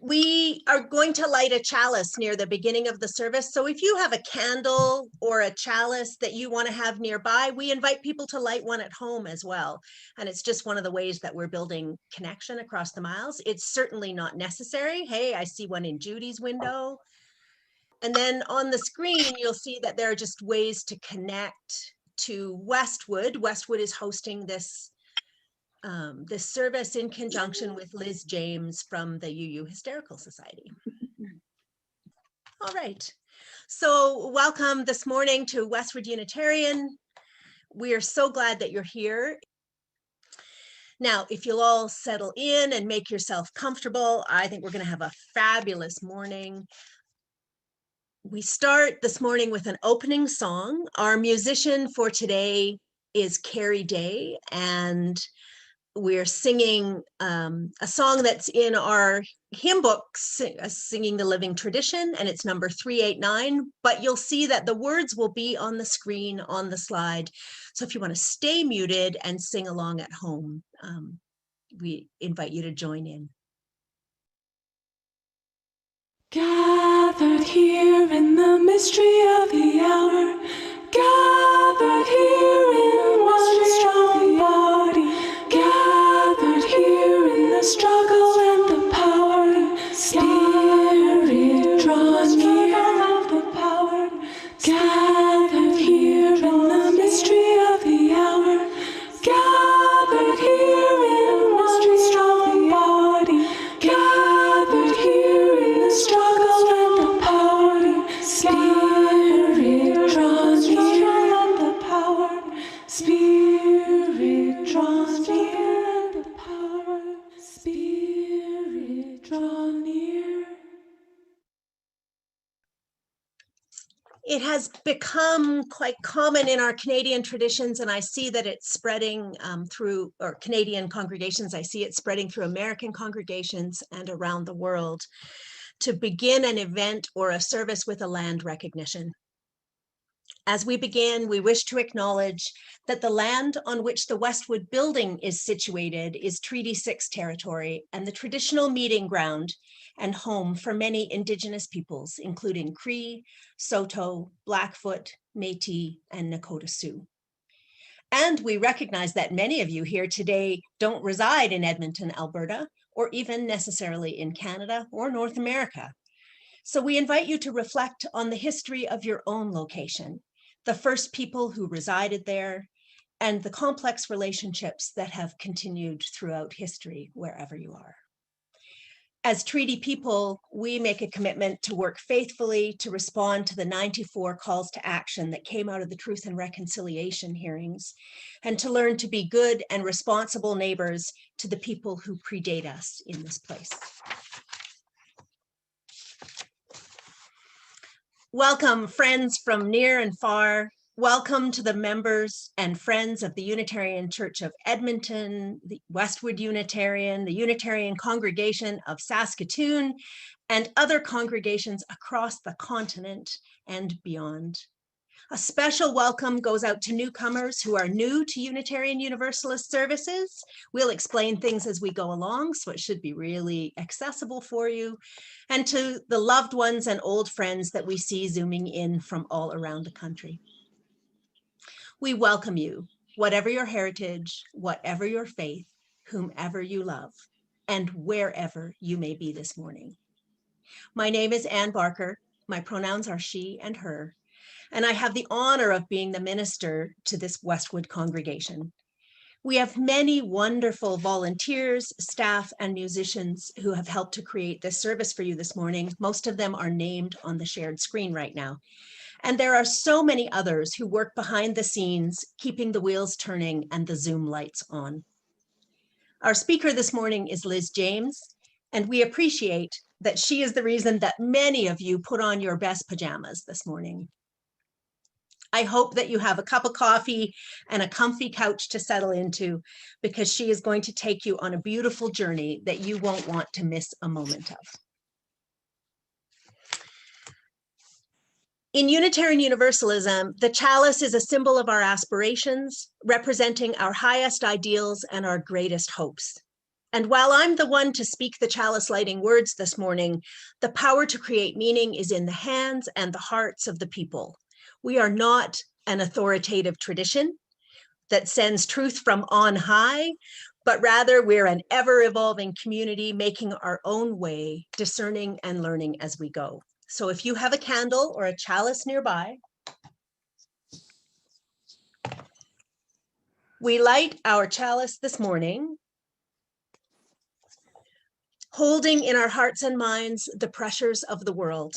We are going to light a chalice near the beginning of the service. So if you have a candle or a chalice that you want to have nearby, we invite people to light one at home as well. And it's just one of the ways that we're building connection across the miles. It's certainly not necessary. Hey, I see one in Judy's window. And then on the screen, you'll see that there are just ways to connect to Westwood. Westwood is hosting this service in conjunction with Liz James from the UU Hysterical Society. All right, so welcome this morning to Westwood Unitarian. We are so glad that you're here. Now, if you'll all settle in and make yourself comfortable, I think we're going to have a fabulous morning. We start this morning with an opening song. Our musician for today is Carrie Day, and we're singing a song that's in our hymn book, Singing the Living Tradition, and it's number 389, but you'll see that the words will be on the screen, on the slide. So if you want to stay muted and sing along at home, we invite you to join in. Gathered here in the mystery of the hour, gathered here in one strong body, gathered here in the struggle and the power, Spirit draw near, the power, gathered here in the mystery of the hour, gathered here in one strong body, gathered here in the struggle and the power, Spirit draw near, and the power, Spirit draw near, and the power, Spirit draw near. It has become quite common in our Canadian traditions, and I see that it's spreading through, or Canadian congregations, I see it spreading through American congregations and around the world, to begin an event or a service with a land recognition. As we begin, we wish to acknowledge that the land on which the Westwood building is situated is Treaty 6 territory and the traditional meeting ground and home for many Indigenous peoples, including Cree, Saulteaux, Blackfoot, Métis, and Nakota Sioux. And we recognize that many of you here today don't reside in Edmonton, Alberta, or even necessarily in Canada or North America. So we invite you to reflect on the history of your own location, the first people who resided there, and the complex relationships that have continued throughout history wherever you are. As treaty people, we make a commitment to work faithfully to respond to the 94 calls to action that came out of the Truth and Reconciliation hearings, and to learn to be good and responsible neighbors to the people who predate us in this place. Welcome, friends from near and far. Welcome to the members and friends of the Unitarian Church of Edmonton, the Westwood Unitarian, the Unitarian Congregation of Saskatoon, and other congregations across the continent and beyond. A special welcome goes out to newcomers who are new to Unitarian Universalist services. We'll explain things as we go along, so it should be really accessible for you. And to the loved ones and old friends that we see zooming in from all around the country. We welcome you, whatever your heritage, whatever your faith, whomever you love, and wherever you may be this morning. My name is Ann Barker. My pronouns are she and her. And I have the honor of being the minister to this Westwood congregation. We have many wonderful volunteers, staff, and musicians who have helped to create this service for you this morning. Most of them are named on the shared screen right now. And there are so many others who work behind the scenes, keeping the wheels turning and the Zoom lights on. Our speaker this morning is Liz James, and we appreciate that she is the reason that many of you put on your best pajamas this morning. I hope that you have a cup of coffee and a comfy couch to settle into, because she is going to take you on a beautiful journey that you won't want to miss a moment of. In Unitarian Universalism, the chalice is a symbol of our aspirations, representing our highest ideals and our greatest hopes. And while I'm the one to speak the chalice lighting words this morning, the power to create meaning is in the hands and the hearts of the people. We are not an authoritative tradition that sends truth from on high, but rather we're an ever-evolving community making our own way, discerning and learning as we go. So if you have a candle or a chalice nearby, we light our chalice this morning, holding in our hearts and minds the pressures of the world,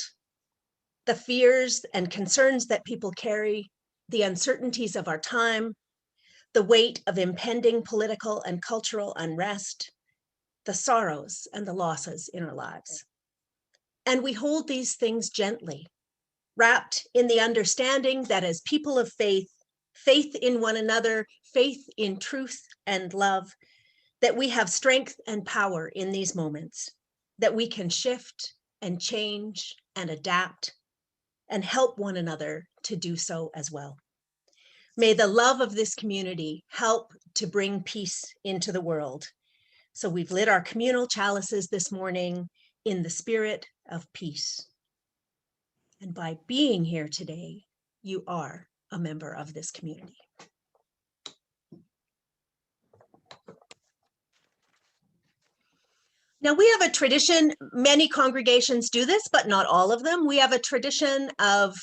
the fears and concerns that people carry, the uncertainties of our time, the weight of impending political and cultural unrest, the sorrows and the losses in our lives. And we hold these things gently, wrapped in the understanding that as people of faith, faith in one another, faith in truth and love, that we have strength and power in these moments, that we can shift and change and adapt and help one another to do so as well. May the love of this community help to bring peace into the world. So we've lit our communal chalices this morning in the spirit of peace. And by being here today, you are a member of this community. Now we have a tradition, many congregations do this, but not all of them. We have a tradition of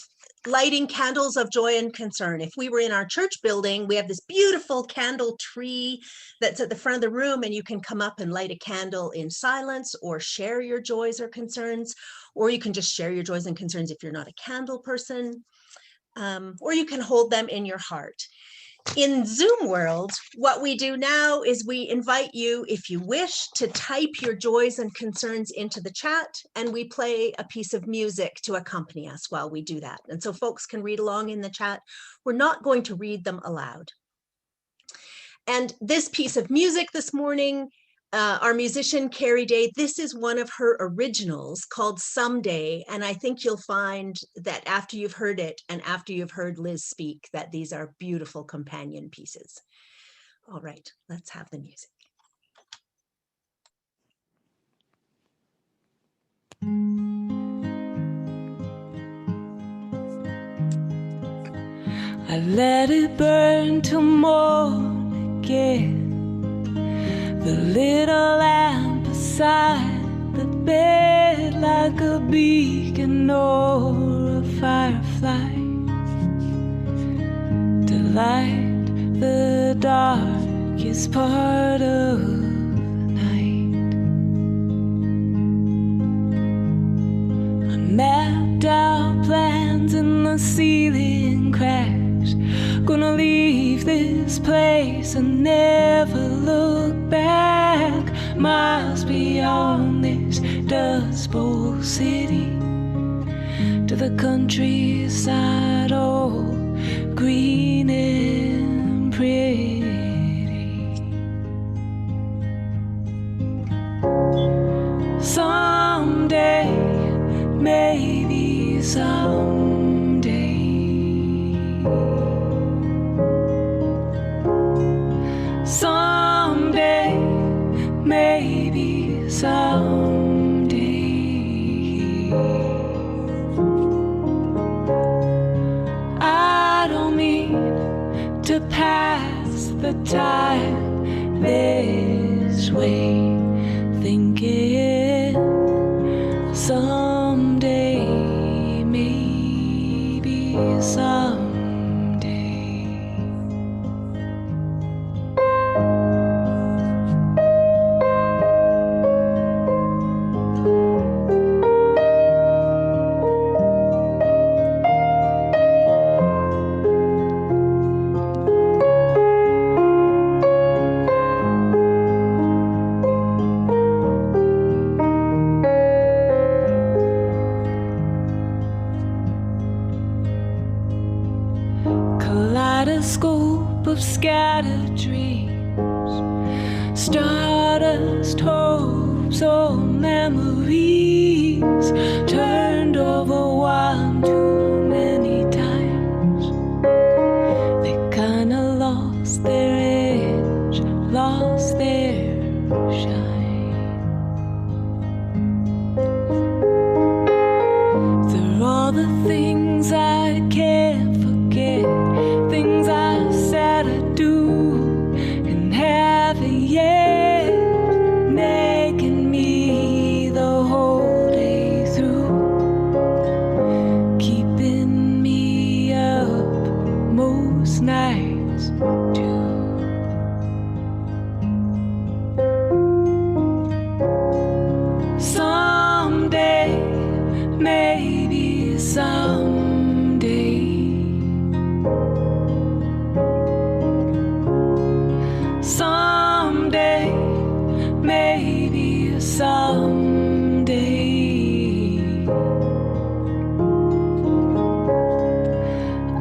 lighting candles of joy and concern. If we were in our church building, we have this beautiful candle tree that's at the front of the room, and you can come up and light a candle in silence or share your joys or concerns, or you can just share your joys and concerns if you're not a candle person, or you can hold them in your heart. In Zoom world, what we do now is we invite you, if you wish, to type your joys and concerns into the chat, and we play a piece of music to accompany us while we do that. And so folks can read along in the chat. We're not going to read them aloud. And this piece of music this morning, our musician Carrie Day, this is one of her originals called Someday, and I think you'll find that after you've heard it and after you've heard Liz speak, that these are beautiful companion pieces. All right, let's have the music. I let it burn till morn again. The little lamp beside the bed, like a beacon or a firefly, to light the darkest part of the night. I mapped out plans in the ceiling crash, gonna leave this place and never look back, miles beyond this Dust Bowl city, to the countryside all green and pretty. Someday, maybe someday, someday, maybe someday, I don't mean to pass the time this way, thinking someday, maybe someday. Kaleidoscope of scattered dreams, stardust hopes or memories, turned over one too many times. They kinda lost their edge, lost their shine. They're all the things I can't forget, things I said I'd do and haven't yet, making me the whole day through, keeping me up most nights too. Someday, maybe someday, someday, maybe someday,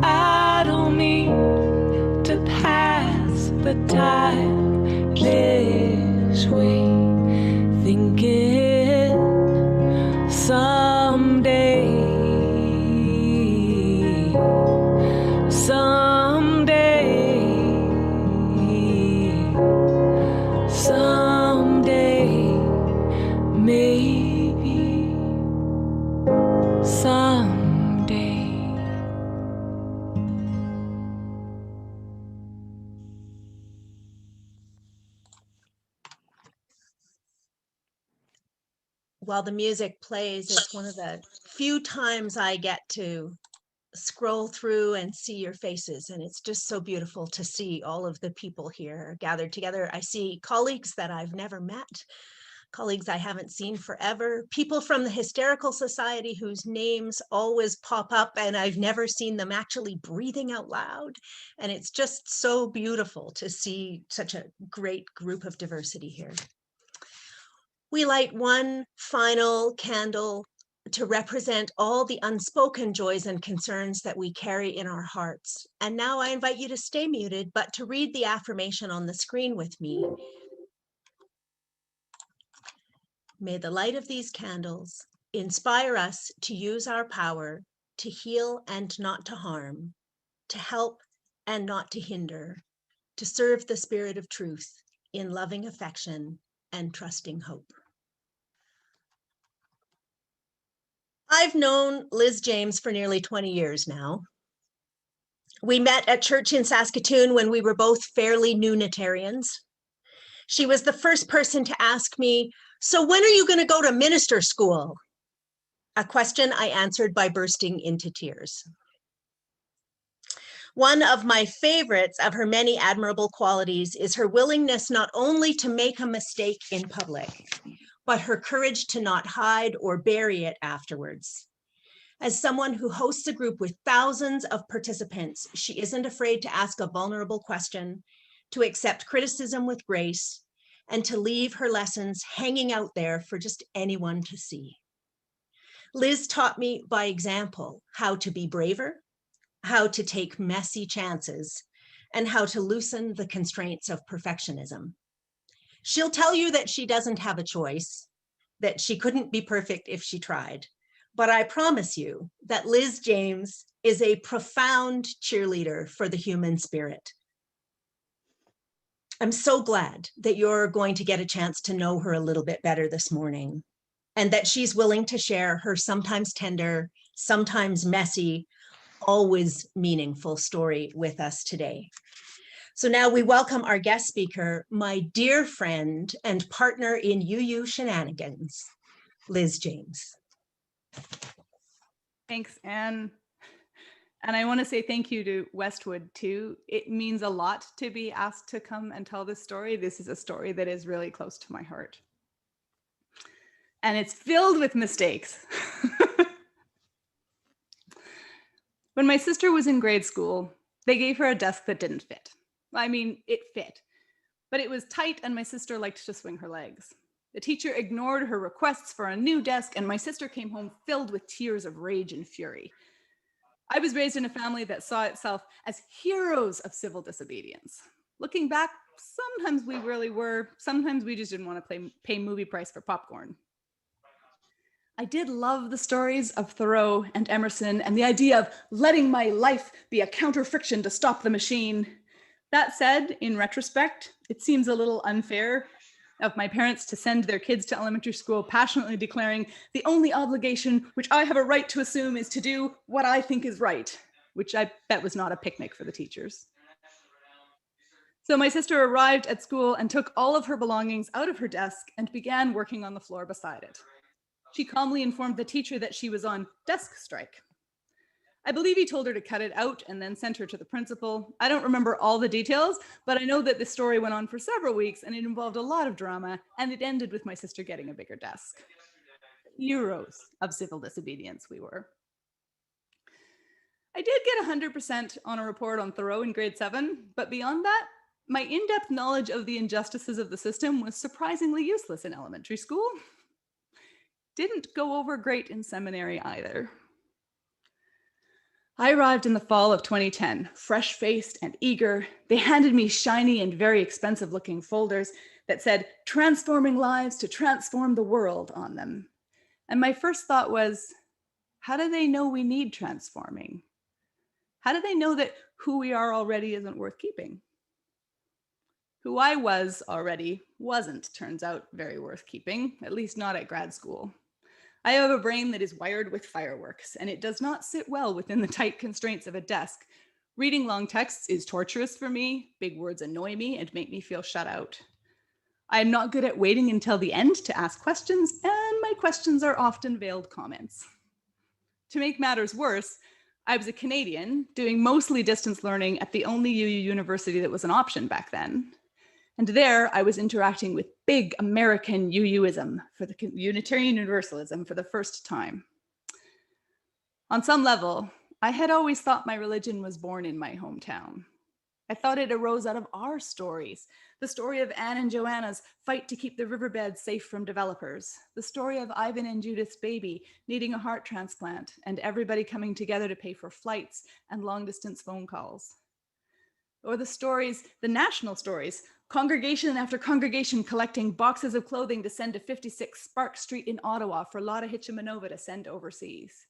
I don't mean to pass the time this way, thinking someday, someday, someday, maybe someday. While the music plays, it's one of the few times I get to scroll through and see your faces, and it's just so beautiful to see all of the people here gathered together. I see colleagues that I've never met, colleagues I haven't seen forever, people from the Hysterical Society whose names always pop up and I've never seen them actually breathing out loud. And it's just so beautiful to see such a great group of diversity here. We light one final candle to represent all the unspoken joys and concerns that we carry in our hearts. And now I invite you to stay muted, but to read the affirmation on the screen with me. May the light of these candles inspire us to use our power to heal and not to harm, to help and not to hinder, to serve the spirit of truth in loving affection and trusting hope. I've known Liz James for nearly 20 years now. We met at church in Saskatoon when we were both fairly new Unitarians. She was the first person to ask me, "So when are you going to go to minister school?" A question I answered by bursting into tears. One of my favorites of her many admirable qualities is her willingness not only to make a mistake in public, but her courage to not hide or bury it afterwards. As someone who hosts a group with thousands of participants, she isn't afraid to ask a vulnerable question, to accept criticism with grace, and to leave her lessons hanging out there for just anyone to see. Liz taught me by example how to be braver, how to take messy chances, and how to loosen the constraints of perfectionism. She'll tell you that she doesn't have a choice, that she couldn't be perfect if she tried. But I promise you that Liz James is a profound cheerleader for the human spirit. I'm so glad that you're going to get a chance to know her a little bit better this morning, and that she's willing to share her sometimes tender, sometimes messy, always meaningful story with us today. So now we welcome our guest speaker, my dear friend and partner in UU shenanigans, Liz James. Thanks, Anne. And I want to say thank you to Westwood too. It means a lot to be asked to come and tell this story. This is a story that is really close to my heart. And it's filled with mistakes. When my sister was in grade school, they gave her a desk that didn't fit. I mean, it fit, but it was tight and my sister liked to swing her legs. The teacher ignored her requests for a new desk and my sister came home filled with tears of rage and fury. I was raised in a family that saw itself as heroes of civil disobedience. Looking back, sometimes we really were, sometimes we just didn't want to pay movie price for popcorn. I did love the stories of Thoreau and Emerson and the idea of letting my life be a counter friction to stop the machine. That said, in retrospect, it seems a little unfair. of my parents to send their kids to elementary school, passionately declaring, "The only obligation which I have a right to assume is to do what I think is right," which I bet was not a picnic for the teachers. So my sister arrived at school and took all of her belongings out of her desk and began working on the floor beside it. She calmly informed the teacher that she was on desk strike. I believe he told her to cut it out and then sent her to the principal. I don't remember all the details, but I know that the story went on for several weeks and it involved a lot of drama, and it ended with my sister getting a bigger desk. Heroes of civil disobedience we were. I did get 100% on a report on Thoreau in grade 7, but beyond that, my in-depth knowledge of the injustices of the system was surprisingly useless in elementary school. Didn't go over great in seminary either. I arrived in the fall of 2010, fresh-faced and eager. They handed me shiny and very expensive-looking folders that said, "Transforming lives to transform the world" on them. And my first thought was, how do they know we need transforming? How do they know that who we are already isn't worth keeping? Who I was already wasn't, turns out, very worth keeping, at least not at grad school. I have a brain that is wired with fireworks, and it does not sit well within the tight constraints of a desk. Reading long texts is torturous for me. Big words annoy me and make me feel shut out. I am not good at waiting until the end to ask questions, and my questions are often veiled comments. To make matters worse, I was a Canadian doing mostly distance learning at the only UU university that was an option back then. And there I was interacting with big American UUism, for the Unitarian Universalism, for the first time. On some level, I had always thought my religion was born in my hometown. I thought it arose out of our stories, the story of Anne and Joanna's fight to keep the riverbeds safe from developers, the story of Ivan and Judith's baby needing a heart transplant, and everybody coming together to pay for flights and long-distance phone calls. Or the stories, the national stories, congregation after congregation collecting boxes of clothing to send to 56 Spark Street in Ottawa for Lotta Hitchimanova to send overseas.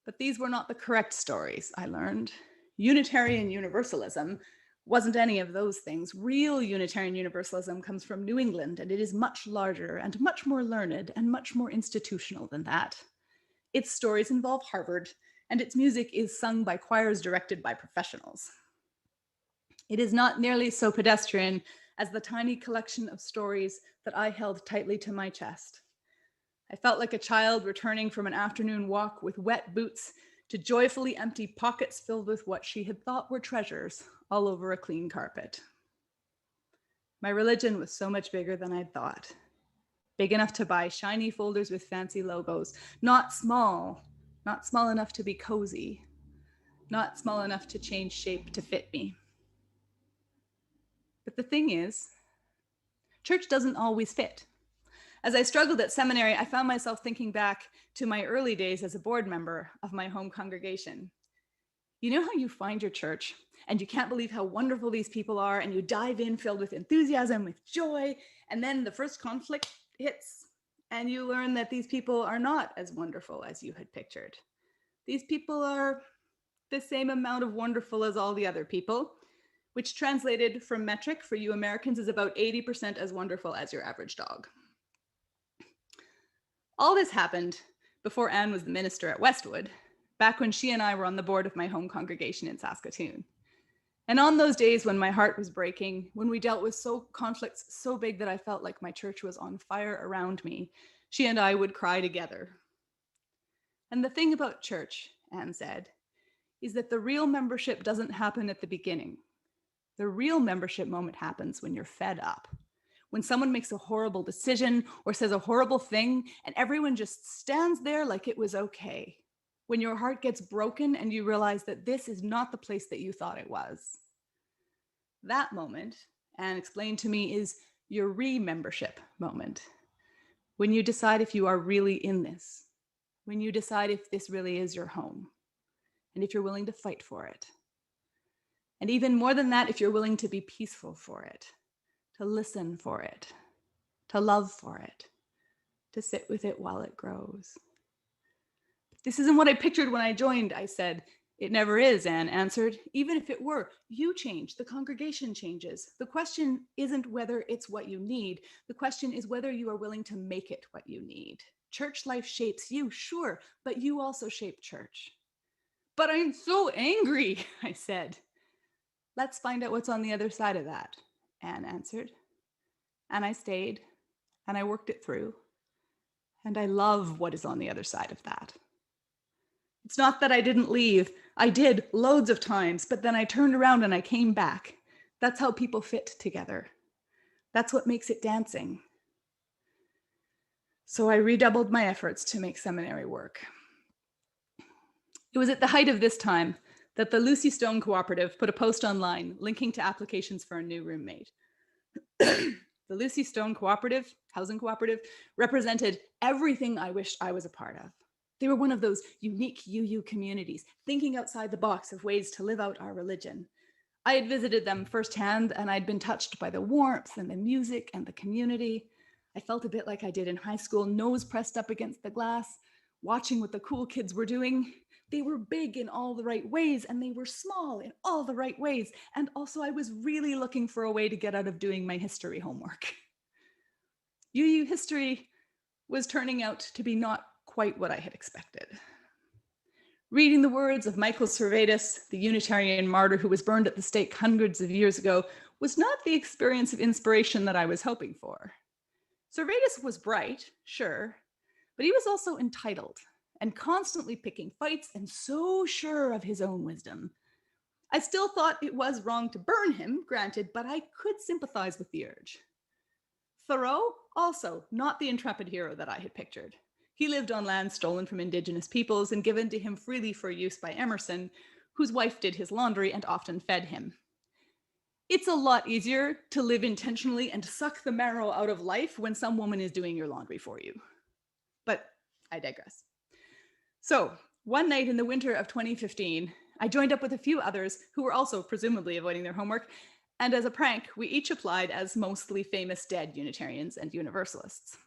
But these were not the correct stories, I learned. Unitarian Universalism wasn't any of those things. Real Unitarian Universalism comes from New England, and it is much larger and much more learned and much more institutional than that. Its stories involve Harvard, and its music is sung by choirs directed by professionals. It is not nearly so pedestrian as the tiny collection of stories that I held tightly to my chest. I felt like a child returning from an afternoon walk with wet boots to joyfully empty pockets filled with what she had thought were treasures all over a clean carpet. My religion was so much bigger than I'd thought. Big enough to buy shiny folders with fancy logos, not small enough to be cozy, not small enough to change shape to fit me. But the thing is, church doesn't always fit. As I struggled at seminary, I found myself thinking back to my early days as a board member of my home congregation. You know how you find your church and you can't believe how wonderful these people are, and you dive in filled with enthusiasm, with joy, and then the first conflict hits and you learn that these people are not as wonderful as you had pictured. These people are the same amount of wonderful as all the other people, which translated from metric for you Americans is about 80% as wonderful as your average dog. All this happened before Anne was the minister at Westwood, back when she and I were on the board of my home congregation in Saskatoon. And on those days when my heart was breaking, when we dealt with conflicts so big that I felt like my church was on fire around me, she and I would cry together. And the thing about church, Anne said, is that the real membership doesn't happen at the beginning. The real membership moment happens when you're fed up. When someone makes a horrible decision or says a horrible thing and everyone just stands there like it was okay. When your heart gets broken and you realize that this is not the place that you thought it was. That moment, Anne explained to me, is your re-membership moment. When you decide if you are really in this. When you decide if this really is your home. And if you're willing to fight for it. And even more than that, if you're willing to be peaceful for it. To listen for it. To love for it. To sit with it while it grows. This isn't what I pictured when I joined, I said. It never is, Anne answered. Even if it were, you change, the congregation changes. The question isn't whether it's what you need. The question is whether you are willing to make it what you need. Church life shapes you, sure, but you also shape church. But I'm so angry, I said. Let's find out what's on the other side of that, Anne answered. And I stayed, and I worked it through. And I love what is on the other side of that. It's not that I didn't leave. I did loads of times, but then I turned around and I came back. That's how people fit together. That's what makes it dancing. So I redoubled my efforts to make seminary work. It was at the height of this time that the Lucy Stone Cooperative put a post online linking to applications for a new roommate. The Lucy Stone Cooperative, housing cooperative, represented everything I wished I was a part of. They were one of those unique UU communities, thinking outside the box of ways to live out our religion. I had visited them firsthand, and I'd been touched by the warmth and the music and the community. I felt a bit like I did in high school, nose pressed up against the glass, watching what the cool kids were doing. They were big in all the right ways, and they were small in all the right ways. And also, I was really looking for a way to get out of doing my history homework. UU history was turning out to be not quite what I had expected. Reading the words of Michael Servetus, the Unitarian martyr who was burned at the stake hundreds of years ago, was not the experience of inspiration that I was hoping for. Servetus was bright, sure, but he was also entitled and constantly picking fights and so sure of his own wisdom. I still thought it was wrong to burn him, granted, but I could sympathize with the urge. Thoreau, also not the intrepid hero that I had pictured. He lived on land stolen from Indigenous peoples and given to him freely for use by Emerson, whose wife did his laundry and often fed him. It's a lot easier to live intentionally and suck the marrow out of life when some woman is doing your laundry for you. But I digress. So, one night in the winter of 2015, I joined up with a few others who were also presumably avoiding their homework, and as a prank, we each applied as mostly famous dead Unitarians and Universalists.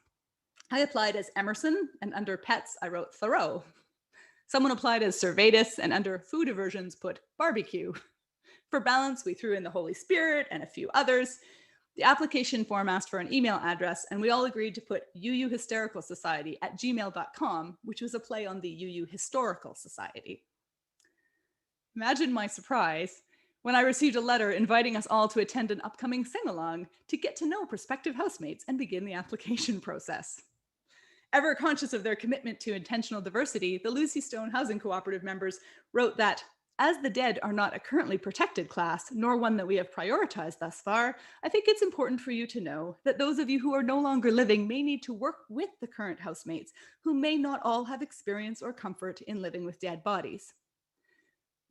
I applied as Emerson, and under pets, I wrote Thoreau. Someone applied as Servetus, and under food aversions put barbecue. For balance, we threw in the Holy Spirit and a few others. The application form asked for an email address, and we all agreed to put uuhystericalsociety@gmail.com, which was a play on the UU Historical Society. Imagine my surprise when I received a letter inviting us all to attend an upcoming sing-along to get to know prospective housemates and begin the application process. Ever conscious of their commitment to intentional diversity, the Lucy Stone Housing Cooperative members wrote that, as the dead are not a currently protected class, nor one that we have prioritized thus far, I think it's important for you to know that those of you who are no longer living may need to work with the current housemates, who may not all have experience or comfort in living with dead bodies.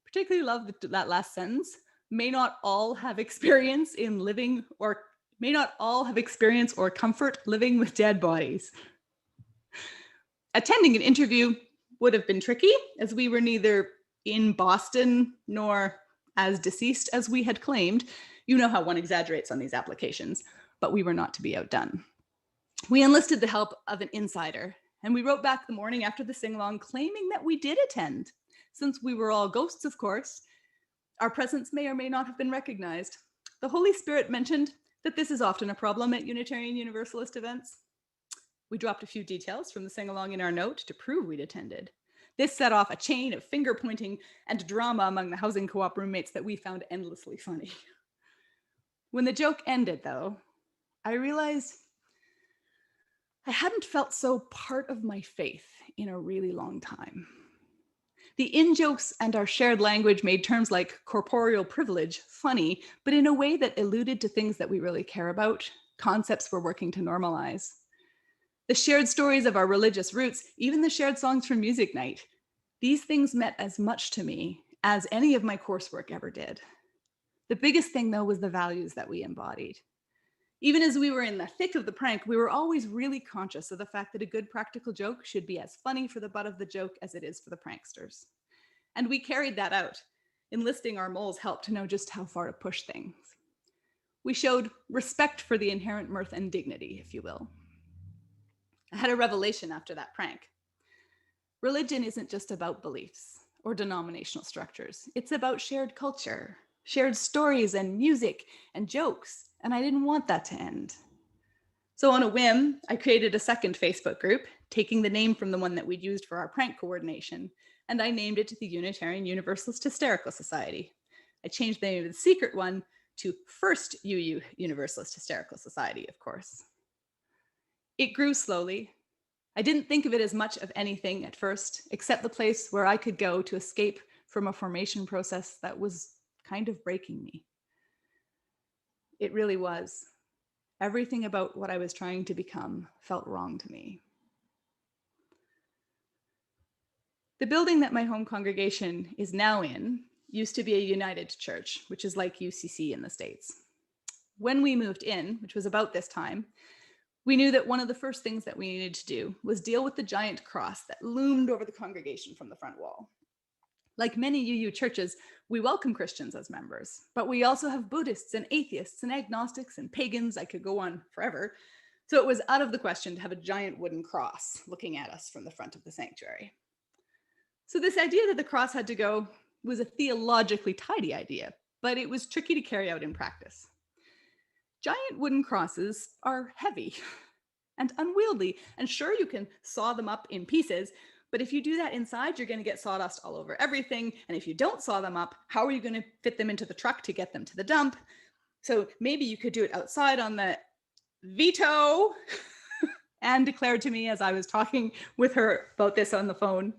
Particularly love that last sentence, may not all have experience in living or may not all have experience or comfort living with dead bodies. Attending an interview would have been tricky, as we were neither in Boston nor as deceased as we had claimed. You know how one exaggerates on these applications, but we were not to be outdone. We enlisted the help of an insider, and we wrote back the morning after the sing-along claiming that we did attend. Since we were all ghosts, of course, our presence may or may not have been recognized. The Holy Spirit mentioned that this is often a problem at Unitarian Universalist events. We dropped a few details from the sing-along in our note to prove we'd attended. This set off a chain of finger-pointing and drama among the housing co-op roommates that we found endlessly funny. When the joke ended, though, I realized I hadn't felt so part of my faith in a really long time. The in-jokes and our shared language made terms like corporeal privilege funny, but in a way that alluded to things that we really care about, concepts we're working to normalize. The shared stories of our religious roots, even the shared songs from music night, these things meant as much to me as any of my coursework ever did. The biggest thing, though, was the values that we embodied. Even as we were in the thick of the prank, we were always really conscious of the fact that a good practical joke should be as funny for the butt of the joke as it is for the pranksters. And we carried that out, enlisting our mole's help to know just how far to push things. We showed respect for the inherent mirth and dignity, if you will. I had a revelation after that prank. Religion isn't just about beliefs. or denominational structures. It's about shared culture, shared stories and music and jokes, and I didn't want that to end. So on a whim, I created a second Facebook group, taking the name from the one that we'd used for our prank coordination, and I named it the Unitarian Universalist Hysterical Society. I changed the name of the secret one to First UU Universalist Hysterical Society, of course. It grew slowly. I didn't think of it as much of anything at first, except the place where I could go to escape from a formation process that was kind of breaking me. It really was. Everything about what I was trying to become felt wrong to me. The building that my home congregation is now in used to be a United Church, which is like UCC in the States. When we moved in, which was about this time, we knew that one of the first things that we needed to do was deal with the giant cross that loomed over the congregation from the front wall. Like many UU churches, we welcome Christians as members, but we also have Buddhists and atheists and agnostics and pagans. I could go on forever. So it was out of the question to have a giant wooden cross looking at us from the front of the sanctuary. So this idea that the cross had to go was a theologically tidy idea, but it was tricky to carry out in practice. Giant wooden crosses are heavy and unwieldy, and sure, you can saw them up in pieces, but if you do that inside, you're going to get sawdust all over everything. And if you don't saw them up, how are you going to fit them into the truck to get them to the dump? So maybe you could do it outside on the veto. Anne declared to me as I was talking with her about this on the phone.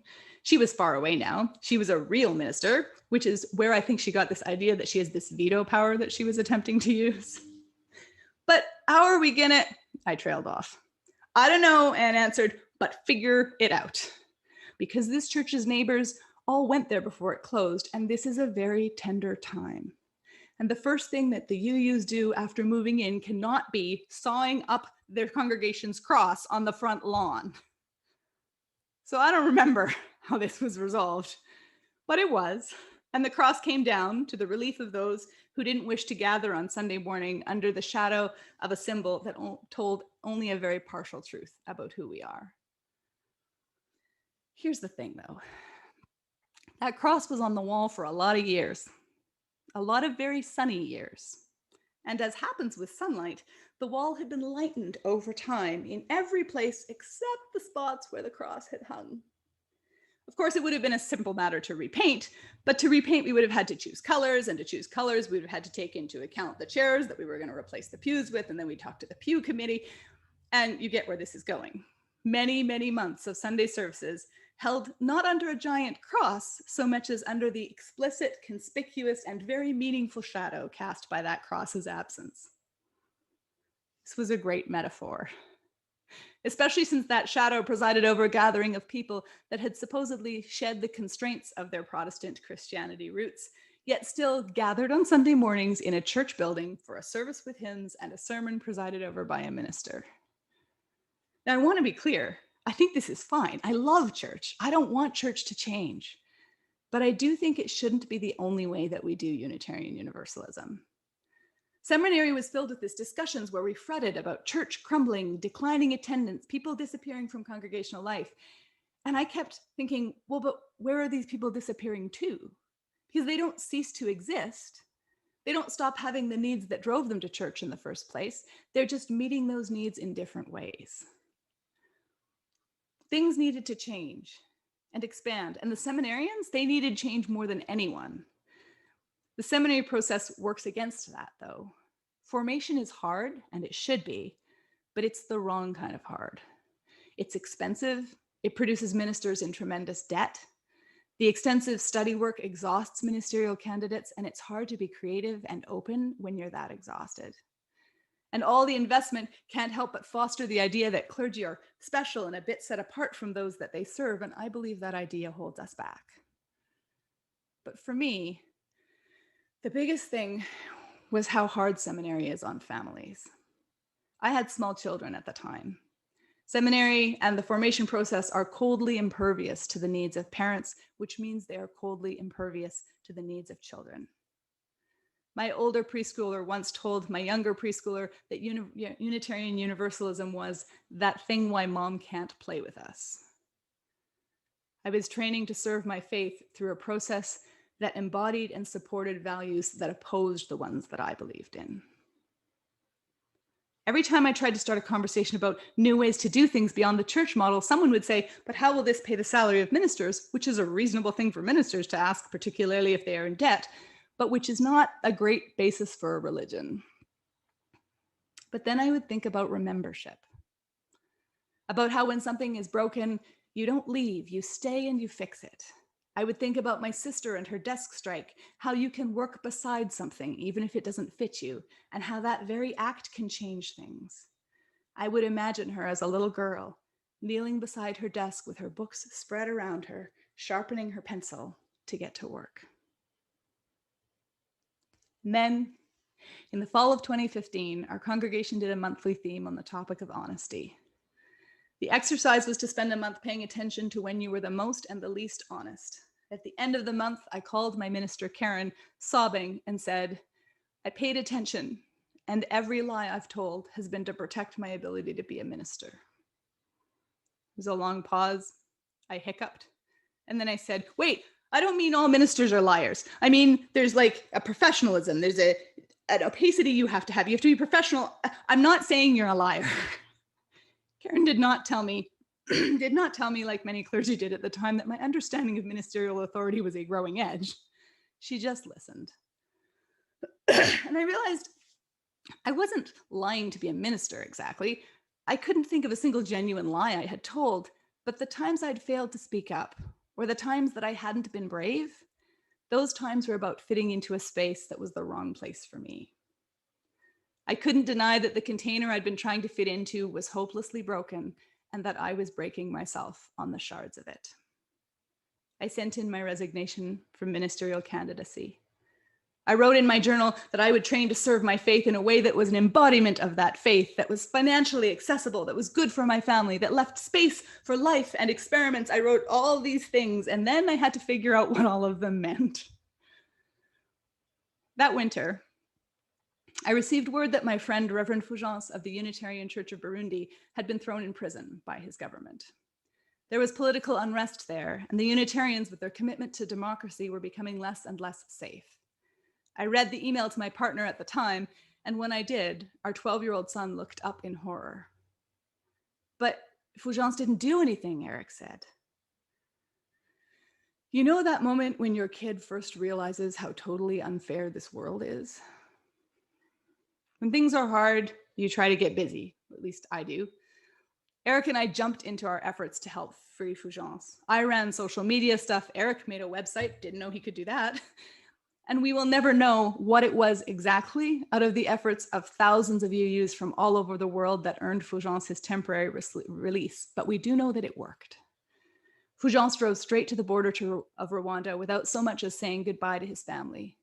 She was far away now. She was a real minister, which is where I think she got this idea that she has this veto power that she was attempting to use. But how are we gonna? I trailed off. I don't know, Anne answered, but figure it out. Because this church's neighbors all went there before it closed, and this is a very tender time. And the first thing that the UUs do after moving in cannot be sawing up their congregation's cross on the front lawn. So I don't remember how this was resolved, but it was. And the cross came down to the relief of those who didn't wish to gather on Sunday morning under the shadow of a symbol that told only a very partial truth about who we are. Here's the thing, though. That cross was on the wall for a lot of years, a lot of very sunny years. And as happens with sunlight, the wall had been lightened over time in every place except the spots where the cross had hung. Of course, it would have been a simple matter to repaint, but to repaint, we would have had to choose colors, and to choose colors, we would have had to take into account the chairs that we were going to replace the pews with, and then we talked to the pew committee, and you get where this is going. Many, many months of Sunday services held not under a giant cross so much as under the explicit, conspicuous, and very meaningful shadow cast by that cross's absence. This was a great metaphor, especially since that shadow presided over a gathering of people that had supposedly shed the constraints of their Protestant Christianity roots, yet still gathered on Sunday mornings in a church building for a service with hymns and a sermon presided over by a minister. Now, I want to be clear. I think this is fine. I love church. I don't want church to change. But I do think it shouldn't be the only way that we do Unitarian Universalism. Seminary was filled with these discussions where we fretted about church crumbling, declining attendance, people disappearing from congregational life. And I kept thinking, well, but where are these people disappearing to? Because they don't cease to exist. They don't stop having the needs that drove them to church in the first place. They're just meeting those needs in different ways. Things needed to change and expand. And the seminarians, they needed change more than anyone. The seminary process works against that, though. Formation is hard, and it should be, but it's the wrong kind of hard. It's expensive. It produces ministers in tremendous debt. The extensive study work exhausts ministerial candidates, and it's hard to be creative and open when you're that exhausted. And all the investment can't help but foster the idea that clergy are special and a bit set apart from those that they serve, and I believe that idea holds us back. But for me, the biggest thing was how hard seminary is on families. I had small children at the time. Seminary and the formation process are coldly impervious to the needs of parents, which means they are coldly impervious to the needs of children. My older preschooler once told my younger preschooler that Unitarian Universalism was that thing why mom can't play with us. I was training to serve my faith through a process that embodied and supported values that opposed the ones that I believed in. Every time I tried to start a conversation about new ways to do things beyond the church model, someone would say, but how will this pay the salary of ministers? Which is a reasonable thing for ministers to ask, particularly if they are in debt, but which is not a great basis for a religion. But then I would think about remembership, about how when something is broken, you don't leave, you stay and you fix it. I would think about my sister and her desk strike, how you can work beside something, even if it doesn't fit you, and how that very act can change things. I would imagine her as a little girl, kneeling beside her desk with her books spread around her, sharpening her pencil to get to work. And then, in the fall of 2015, our congregation did a monthly theme on the topic of honesty. The exercise was to spend a month paying attention to when you were the most and the least honest. At the end of the month, I called my minister, Karen, sobbing, and said, I paid attention, and every lie I've told has been to protect my ability to be a minister. There was a long pause. I hiccuped, and then I said, wait, I don't mean all ministers are liars. I mean, there's like a professionalism. There's an opacity you have to have. You have to be professional. I'm not saying you're a liar. Karen did not tell me like many clergy did at the time that my understanding of ministerial authority was a growing edge. She just listened. And I realized I wasn't lying to be a minister exactly. I couldn't think of a single genuine lie I had told, but the times I'd failed to speak up, or the times that I hadn't been brave, those times were about fitting into a space that was the wrong place for me. I couldn't deny that the container I'd been trying to fit into was hopelessly broken and that I was breaking myself on the shards of it. I sent in my resignation from ministerial candidacy. I wrote in my journal that I would train to serve my faith in a way that was an embodiment of that faith, that was financially accessible, that was good for my family, that left space for life and experiments. I wrote all these things, and then I had to figure out what all of them meant. That winter, I received word that my friend, Reverend Fulgence of the Unitarian Church of Burundi, had been thrown in prison by his government. There was political unrest there, and the Unitarians, with their commitment to democracy, were becoming less and less safe. I read the email to my partner at the time, and when I did, our 12-year-old son looked up in horror. But Fulgence didn't do anything, Eric said. You know that moment when your kid first realizes how totally unfair this world is? When things are hard, you try to get busy, at least I do. Eric and I jumped into our efforts to help free Fulgence. I ran social media stuff. Eric made a website, didn't know he could do that. And we will never know what it was exactly out of the efforts of thousands of UUs from all over the world that earned Fulgence his temporary release, but we do know that it worked. Fulgence drove straight to the border of Rwanda without so much as saying goodbye to his family.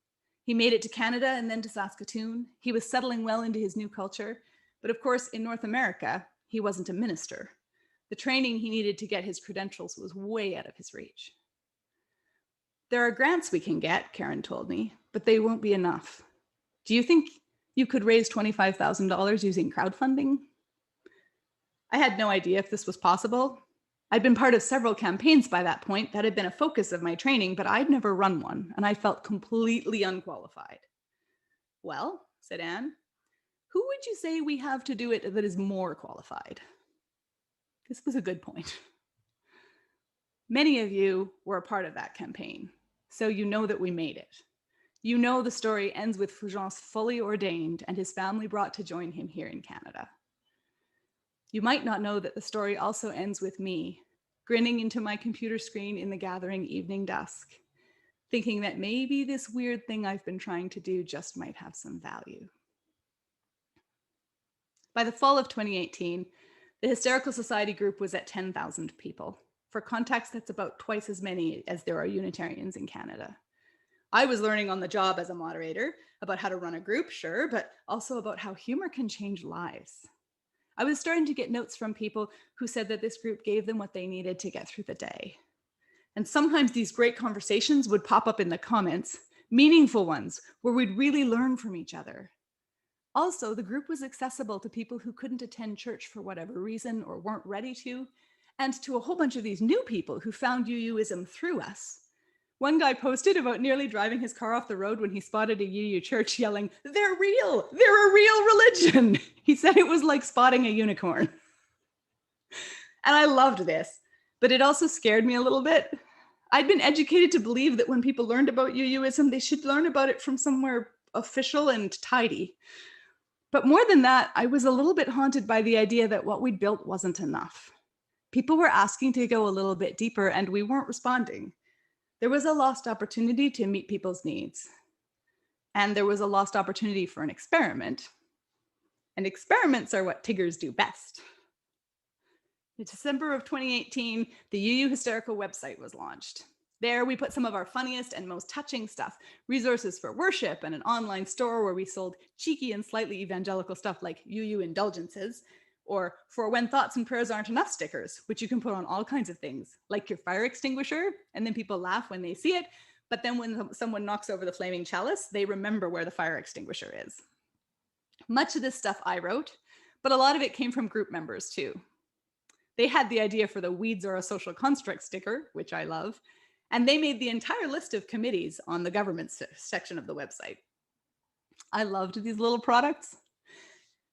He made it to Canada and then to Saskatoon. He was settling well into his new culture, but of course, in North America, he wasn't a minister. The training he needed to get his credentials was way out of his reach. There are grants we can get, Karen told me, but they won't be enough. Do you think you could raise $25,000 using crowdfunding? I had no idea if this was possible. I'd been part of several campaigns by that point that had been a focus of my training, but I'd never run one, and I felt completely unqualified. Well, said Anne, who would you say we have to do it that is more qualified? This was a good point. Many of you were a part of that campaign, so you know that we made it. You know the story ends with Fulgence fully ordained and his family brought to join him here in Canada. You might not know that the story also ends with me grinning into my computer screen in the gathering evening dusk, thinking that maybe this weird thing I've been trying to do just might have some value. By the fall of 2018, the Hysterical Society group was at 10,000 people. For context, that's about twice as many as there are Unitarians in Canada. I was learning on the job as a moderator about how to run a group, sure, but also about how humor can change lives. I was starting to get notes from people who said that this group gave them what they needed to get through the day. And sometimes these great conversations would pop up in the comments, meaningful ones, where we'd really learn from each other. Also, the group was accessible to people who couldn't attend church for whatever reason or weren't ready to, and to a whole bunch of these new people who found UUism through us. One guy posted about nearly driving his car off the road when he spotted a UU church yelling, "They're real! They're a real religion!" He said it was like spotting a unicorn. And I loved this, but it also scared me a little bit. I'd been educated to believe that when people learned about UUism, they should learn about it from somewhere official and tidy. But more than that, I was a little bit haunted by the idea that what we'd built wasn't enough. People were asking to go a little bit deeper, and we weren't responding. There was a lost opportunity to meet people's needs. And there was a lost opportunity for an experiment. And experiments are what Tiggers do best. In December of 2018, the UU Hysterical website was launched. There, we put some of our funniest and most touching stuff, resources for worship, and an online store where we sold cheeky and slightly evangelical stuff like UU indulgences, or for when thoughts and prayers aren't enough stickers, which you can put on all kinds of things, like your fire extinguisher, and then people laugh when they see it, but then when someone knocks over the flaming chalice, they remember where the fire extinguisher is. Much of this stuff I wrote, but a lot of it came from group members too. They had the idea for the "Weeds are a social construct" sticker, which I love, and they made the entire list of committees on the government section of the website. I loved these little products.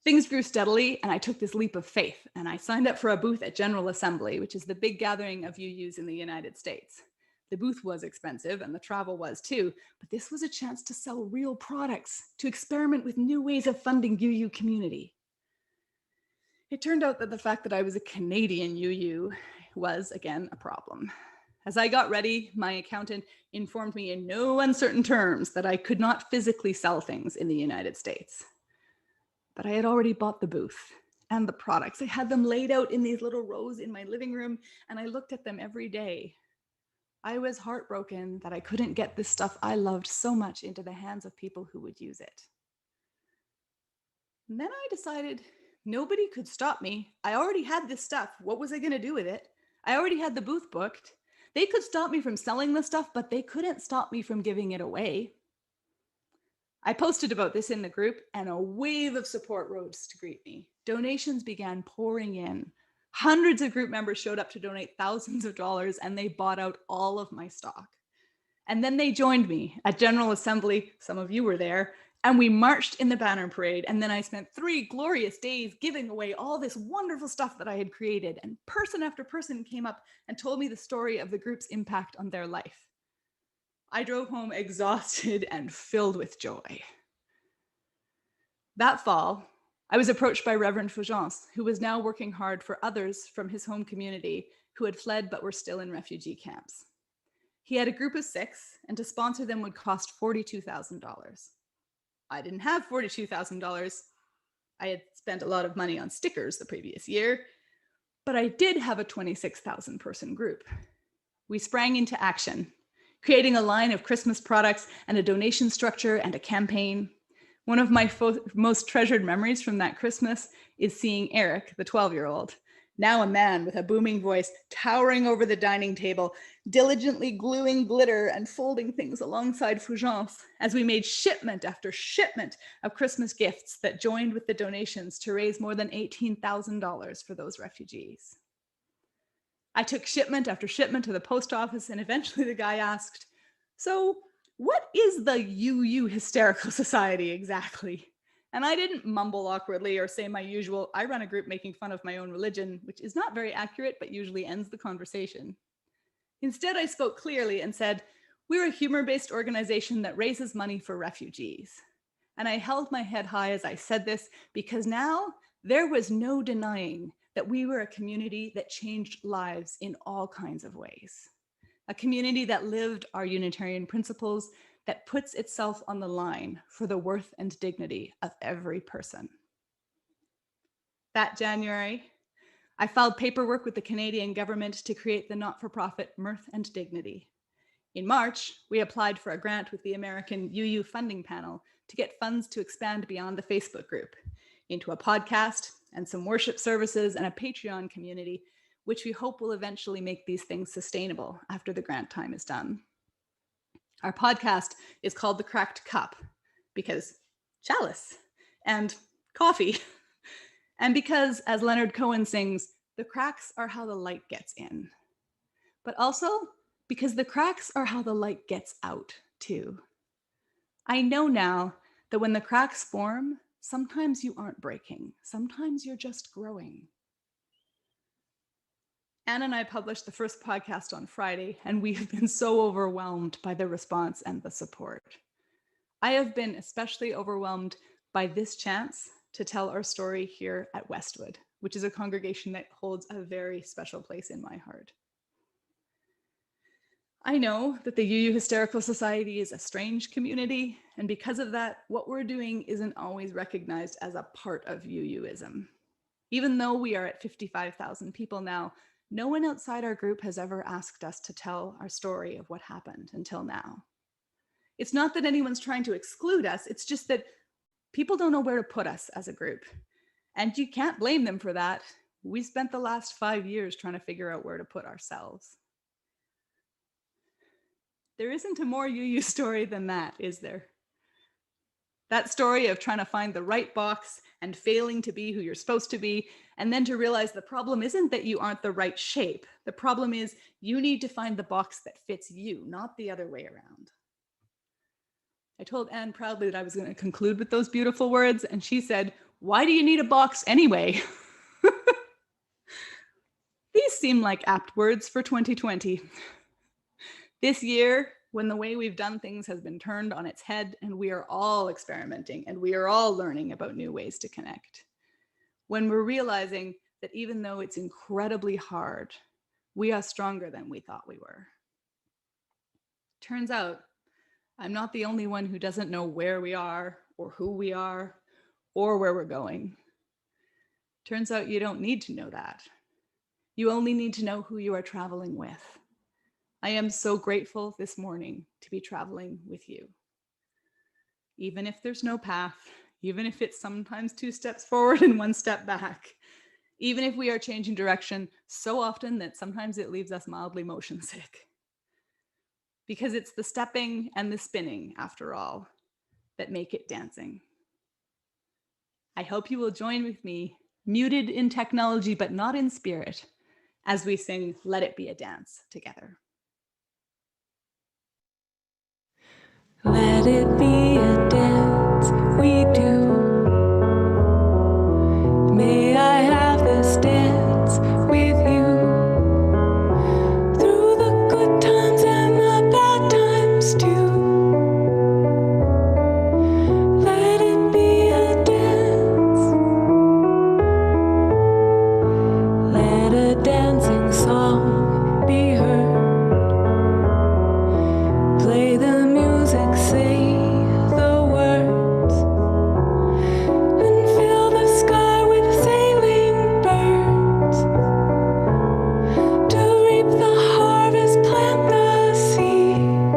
Things grew steadily, and I took this leap of faith, and I signed up for a booth at General Assembly, which is the big gathering of UUs in the United States. The booth was expensive, and the travel was too, but this was a chance to sell real products, to experiment with new ways of funding UU community. It turned out that the fact that I was a Canadian UU was, again, a problem. As I got ready, my accountant informed me in no uncertain terms that I could not physically sell things in the United States. But I had already bought the booth and the products. I had them laid out in these little rows in my living room, and I looked at them every day. I was heartbroken that I couldn't get this stuff I loved so much into the hands of people who would use it. And then I decided nobody could stop me. I already had this stuff. What was I going to do with it? I already had the booth booked. They could stop me from selling the stuff, but they couldn't stop me from giving it away. I posted about this in the group, and a wave of support rose to greet me. Donations began pouring in. Hundreds of group members showed up to donate thousands of dollars, and they bought out all of my stock. And then they joined me at General Assembly. Some of you were there. And we marched in the banner parade. And then I spent 3 glorious days giving away all this wonderful stuff that I had created. And person after person came up and told me the story of the group's impact on their life. I drove home exhausted and filled with joy. That fall, I was approached by Reverend Fulgence, who was now working hard for others from his home community who had fled but were still in refugee camps. He had a group of 6, and to sponsor them would cost $42,000. I didn't have $42,000. I had spent a lot of money on stickers the previous year, but I did have a 26,000 person group. We sprang into action, creating a line of Christmas products and a donation structure and a campaign. One of my most treasured memories from that Christmas is seeing Eric, the 12-year-old, now a man with a booming voice, towering over the dining table, diligently gluing glitter and folding things alongside Fulgence as we made shipment after shipment of Christmas gifts that joined with the donations to raise more than $18,000 for those refugees. I took shipment after shipment to the post office, and eventually the guy asked, "So what is the UU Hysterical Society exactly?" And I didn't mumble awkwardly or say my usual, "I run a group making fun of my own religion," which is not very accurate, but usually ends the conversation. Instead, I spoke clearly and said, "We're a humor-based organization that raises money for refugees." And I held my head high as I said this, because now there was no denying that we were a community that changed lives in all kinds of ways. A community that lived our Unitarian principles, that puts itself on the line for the worth and dignity of every person. That January, I filed paperwork with the Canadian government to create the not-for-profit Mirth and Dignity. In March, we applied for a grant with the American UU Funding Panel to get funds to expand beyond the Facebook group into a podcast and some worship services and a Patreon community, which we hope will eventually make these things sustainable after the grant time is done. Our podcast is called The Cracked Cup because chalice and coffee. And because, as Leonard Cohen sings, The cracks are how the light gets in, but also because the cracks are how the light gets out too. I know now that when the cracks form, sometimes you aren't breaking, sometimes you're just growing. Anne and I published the first podcast on Friday, and we've been so overwhelmed by the response and the support. I have been especially overwhelmed by this chance to tell our story here at Westwood, which is a congregation that holds a very special place in my heart. I know that the UU Hysterical Society is a strange community, and because of that, what we're doing isn't always recognized as a part of UUism. Even though we are at 55,000 people now, no one outside our group has ever asked us to tell our story of what happened until now. It's not that anyone's trying to exclude us, it's just that people don't know where to put us as a group. And you can't blame them for that. We spent the last 5 years trying to figure out where to put ourselves. There isn't a more UU story than that, is there? That story of trying to find the right box and failing to be who you're supposed to be, and then to realize the problem isn't that you aren't the right shape. The problem is you need to find the box that fits you, not the other way around. I told Anne proudly that I was going to conclude with those beautiful words, and she said, "Why do you need a box anyway?" These seem like apt words for 2020. This year, when the way we've done things has been turned on its head and we are all experimenting and we are all learning about new ways to connect. When we're realizing that even though it's incredibly hard, we are stronger than we thought we were. Turns out, I'm not the only one who doesn't know where we are or who we are or where we're going. Turns out you don't need to know that. You only need to know who you are traveling with. I am so grateful this morning to be traveling with you. Even if there's no path, even if it's sometimes 2 steps forward and 1 step back, even if we are changing direction so often that sometimes it leaves us mildly motion sick. Because it's the stepping and the spinning, after all, that make it dancing. I hope you will join with me, muted in technology but not in spirit, as we sing "Let It Be a Dance" together. Let it be a dance we do. May I have this dance with you. Through the good times and the bad times too. Let it be a dance. Let a dancing song be heard. Play the music, say the words, and fill the sky with sailing birds. To reap the harvest, plant the seed.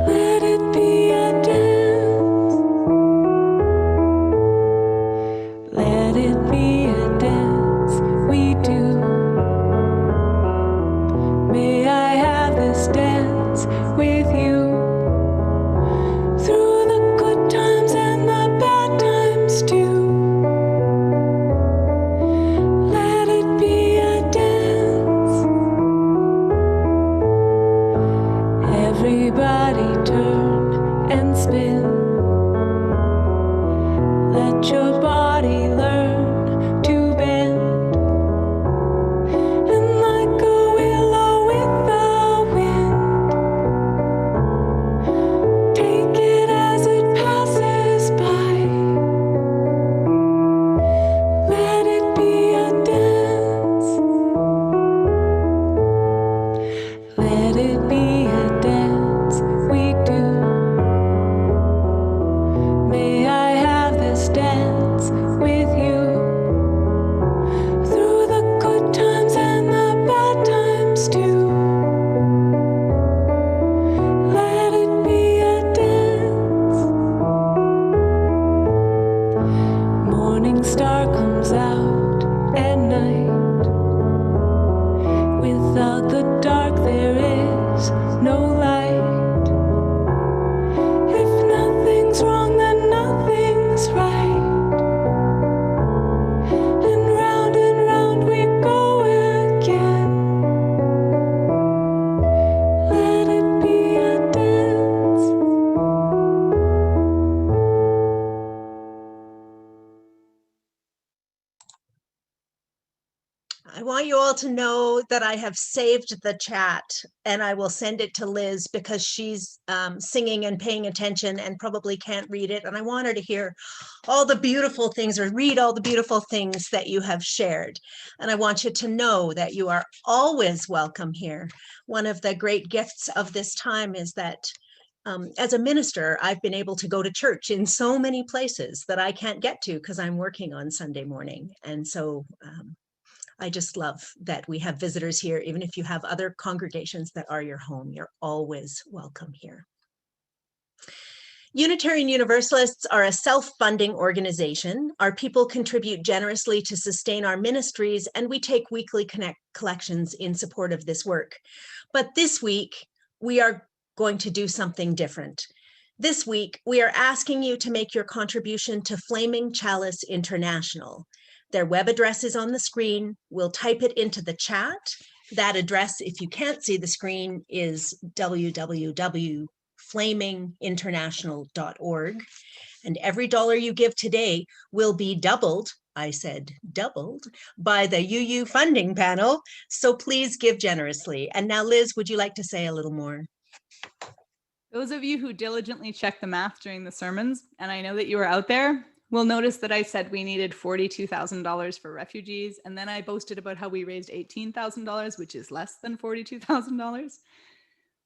Let it be a dance. Let it be a dance we do. May I have this dance with you. Through the good times and the bad times too. Let it be a dance. Everybody turn and spin. Let your body learn to bend. And like a willow with the wind, take it as it passes by. Let it be a dance. Let it be a dance we do. May I have this dance with you. Through the good times and the bad times too. Let it be a dance. Morning star comes out at night. Without the dark there is no light. If nothing's wrong then nothing's right. And I want you all to know that I have saved the chat and I will send it to Liz because she's singing and paying attention and probably can't read it. And I want her to hear all the beautiful things or read all the beautiful things that you have shared. And I want you to know that you are always welcome here. One of the great gifts of this time is that as a minister, I've been able to go to church in so many places that I can't get to because I'm working on Sunday morning. And so I just love that we have visitors here. Even if you have other congregations that are your home, you're always welcome here. Unitarian Universalists are a self-funding organization. Our people contribute generously to sustain our ministries, and we take weekly collections in support of this work. But this week, we are going to do something different. This week, we are asking you to make your contribution to Flaming Chalice International. Their web address is on the screen. We'll type it into the chat. That address, if you can't see the screen, is www.flaminginternational.org. And every dollar you give today will be doubled, I said doubled, by the UU funding panel. So please give generously. And now, Liz, would you like to say a little more? Those of you who diligently check the math during the sermons, and I know that you were out there, will notice that I said we needed $42,000 for refugees, and then I boasted about how we raised $18,000, which is less than $42,000.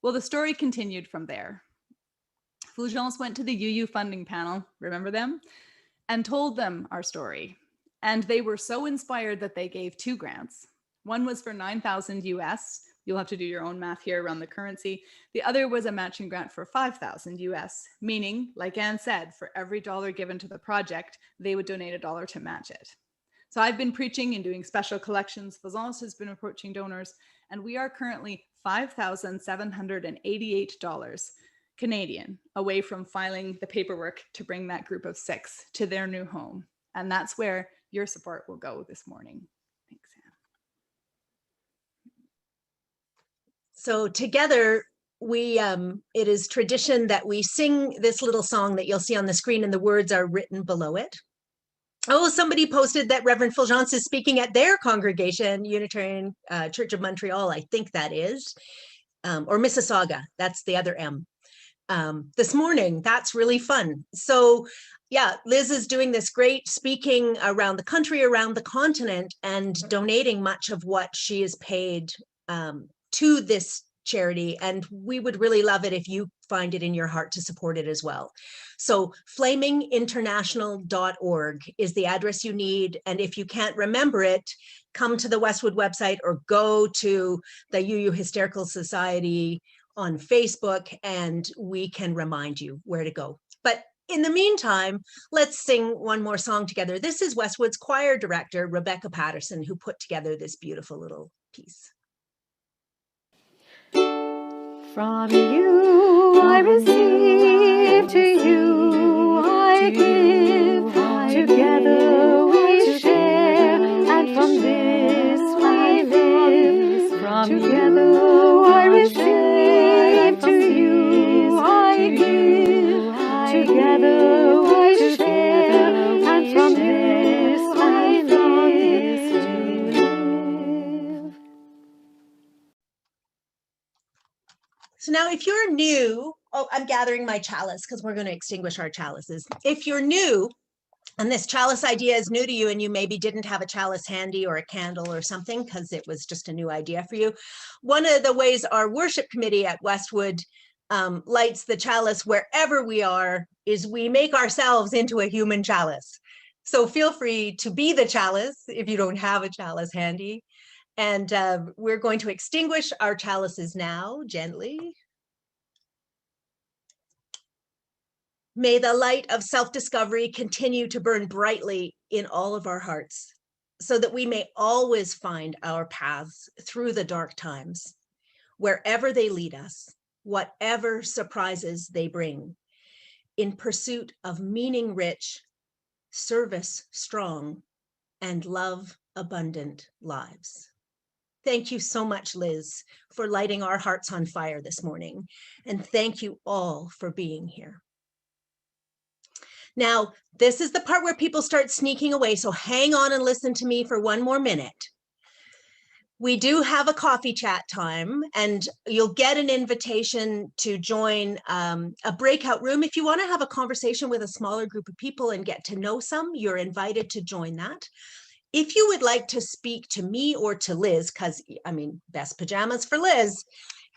Well, the story continued from there. Fulgence went to the UU funding panel, remember them, and told them our story. And they were so inspired that they gave 2 grants. One was for $9,000 US. You'll have to do your own math here around the currency. The other was a matching grant for $5,000 US, meaning, like Anne said, for every dollar given to the project, they would donate $1 to match it. So I've been preaching and doing special collections. Fulgence has been approaching donors, and we are currently $5,788 Canadian away from filing the paperwork to bring that group of 6 to their new home. And that's where your support will go this morning. Thanks, Anne. So together, it is tradition that we sing this little song that you'll see on the screen, and the words are written below it. Oh, somebody posted that Reverend Fulgence is speaking at their congregation, Unitarian Church of Montreal, I think that is, or Mississauga, that's the other M. This morning. That's really fun. So yeah, Liz is doing this great speaking around the country, around the continent, and donating much of what she is paid to this charity. And we would really love it if you find it in your heart to support it as well. So flaminginternational.org is the address you need. And if you can't remember it, come to the Westwood website or go to the UU Hysterical Society on Facebook and we can remind you where to go. But in the meantime, let's sing one more song together. This is Westwood's choir director, Rebecca Patterson, who put together this beautiful little piece. From you I receive, to you I give, together we share, and from this we live. From together I receive, to you I give, together we share, and from this we live. So now if you're new, oh, I'm gathering my chalice because we're going to extinguish our chalices. If you're new and this chalice idea is new to you and you maybe didn't have a chalice handy or a candle or something because it was just a new idea for you, one of the ways our worship committee at Westwood lights the chalice wherever we are is we make ourselves into a human chalice. So feel free to be the chalice if you don't have a chalice handy. And we're going to extinguish our chalices now, gently. May the light of self-discovery continue to burn brightly in all of our hearts, so that we may always find our paths through the dark times, wherever they lead us, whatever surprises they bring, in pursuit of meaning-rich, service strong, and love abundant lives. Thank you so much, Liz, for lighting our hearts on fire this morning. And thank you all for being here. Now, this is the part where people start sneaking away, so hang on and listen to me for one more minute. We do have a coffee chat time, and you'll get an invitation to join a breakout room. If you want to have a conversation with a smaller group of people and get to know some, you're invited to join that. If you would like to speak to me or to Liz, because I mean, best pajamas for Liz.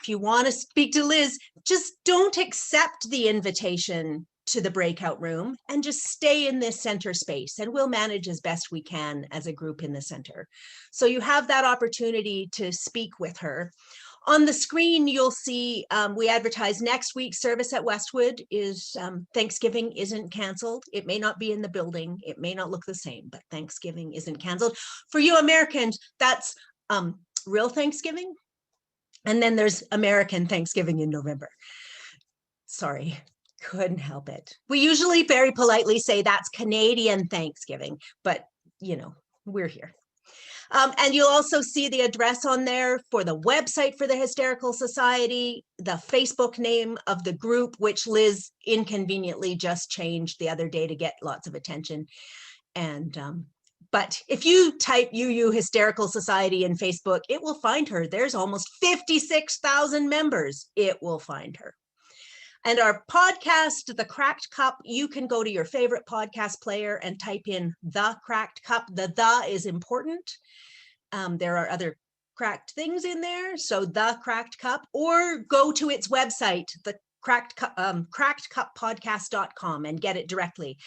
If you want to speak to Liz, just don't accept the invitation to the breakout room and just stay in this center space, and we'll manage as best we can as a group in the center. So you have that opportunity to speak with her. On the screen, you'll see we advertise next week's service at Westwood is Thanksgiving isn't canceled. It may not be in the building. It may not look the same, but Thanksgiving isn't canceled. For you Americans, that's real Thanksgiving. And then there's American Thanksgiving in November. Sorry, couldn't help it. We usually very politely say that's Canadian Thanksgiving, but you know, we're here. And you'll also see the address on there for the website for the Hysterical Society, the Facebook name of the group, which Liz inconveniently just changed the other day to get lots of attention. And but if you type UU Hysterical Society in Facebook, it will find her. There's almost 56,000 members. It will find her. And our podcast, The Cracked Cup, you can go to your favorite podcast player and type in The Cracked Cup. The is important. There are other cracked things in there. So The Cracked Cup, or go to its website, the crackedcuppodcast.com, and get it directly.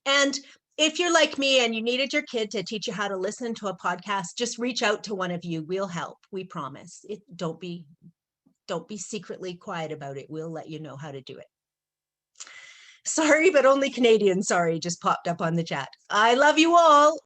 And if you're like me and you needed your kid to teach you how to listen to a podcast, just reach out to one of you. We'll help. We promise. Don't be secretly quiet about it. We'll let you know how to do it. Sorry, but only Canadian sorry just popped up on the chat. I love you all.